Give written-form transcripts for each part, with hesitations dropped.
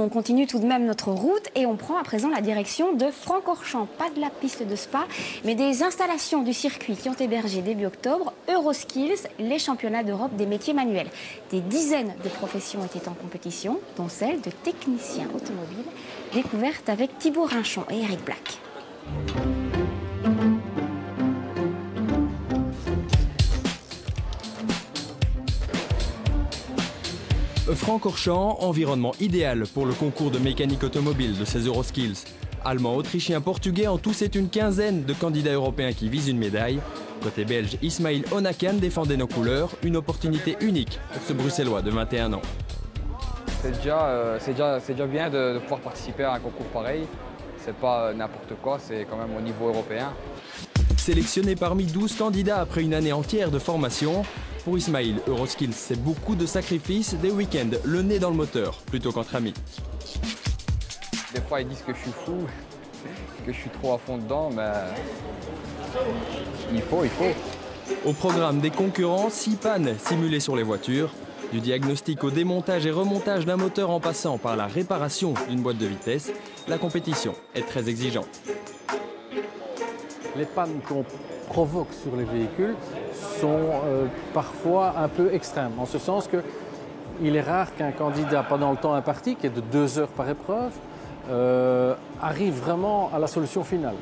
On continue tout de même notre route et on prend à présent la direction de Francorchamps. Pas de la piste de Spa, mais des installations du circuit qui ont hébergé début octobre Euroskills, les championnats d'Europe des métiers manuels. Des dizaines de professions étaient en compétition, dont celle de technicien automobile, découverte avec Thibaut Rinchon et Eric Black. Francorchamps, environnement idéal pour le concours de mécanique automobile de ces Euroskills. Allemands, Autrichiens, Portugais, en tout c'est une quinzaine de candidats européens qui visent une médaille. Côté belge, Ismail Onakan défendait nos couleurs, une opportunité unique pour ce Bruxellois de 21 ans. C'est déjà bien de pouvoir participer à un concours pareil. C'est pas n'importe quoi, c'est quand même au niveau européen. Sélectionné parmi 12 candidats après une année entière de formation, pour Ismail, Euroskills, c'est beaucoup de sacrifices, des week-ends, le nez dans le moteur, plutôt qu'entre amis. Des fois, ils disent que je suis fou, que je suis trop à fond dedans, mais il faut. Au programme des concurrents, 6 pannes simulées sur les voitures, du diagnostic au démontage et remontage d'un moteur en passant par la réparation d'une boîte de vitesse, la compétition est très exigeante. Les pannes qu'on provoque sur les véhicules sont parfois un peu extrêmes, en ce sens qu'il est rare qu'un candidat, pendant le temps imparti, qui est de 2 heures par épreuve, arrive vraiment à la solution finale.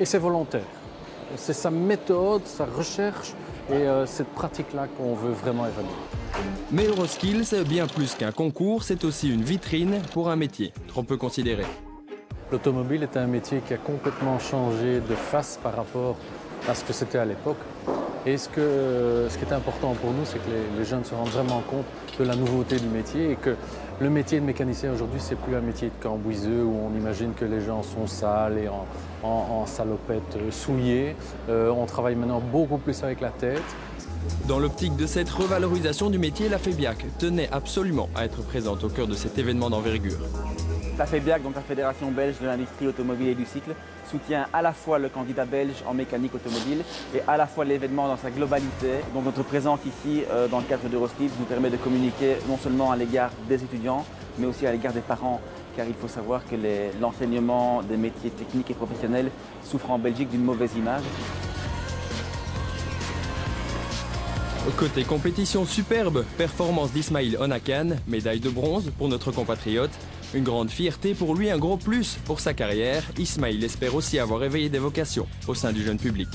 Et c'est volontaire. C'est sa méthode, sa recherche et cette pratique-là qu'on veut vraiment évaluer. Mais Euroskills, bien plus qu'un concours, c'est aussi une vitrine pour un métier trop peu considéré. L'automobile est un métier qui a complètement changé de face par rapport à ce que c'était à l'époque. Et ce qui est important pour nous, c'est que les jeunes se rendent vraiment compte de la nouveauté du métier et que le métier de mécanicien aujourd'hui, c'est plus un métier de cambouiseux où on imagine que les gens sont sales et en salopettes souillées. On travaille maintenant beaucoup plus avec la tête. Dans l'optique de cette revalorisation du métier, la FEBIAC tenait absolument à être présente au cœur de cet événement d'envergure. La FEBIAC, donc la Fédération belge de l'industrie automobile et du cycle, soutient à la fois le candidat belge en mécanique automobile et à la fois l'événement dans sa globalité. Donc notre présence ici dans le cadre d'Euroskills nous permet de communiquer non seulement à l'égard des étudiants, mais aussi à l'égard des parents, car il faut savoir que l'enseignement des métiers techniques et professionnels souffre en Belgique d'une mauvaise image. Côté compétition superbe, performance d'Ismail Onakan, médaille de bronze pour notre compatriote. Une grande fierté pour lui, un gros plus pour sa carrière. Ismail espère aussi avoir éveillé des vocations au sein du jeune public.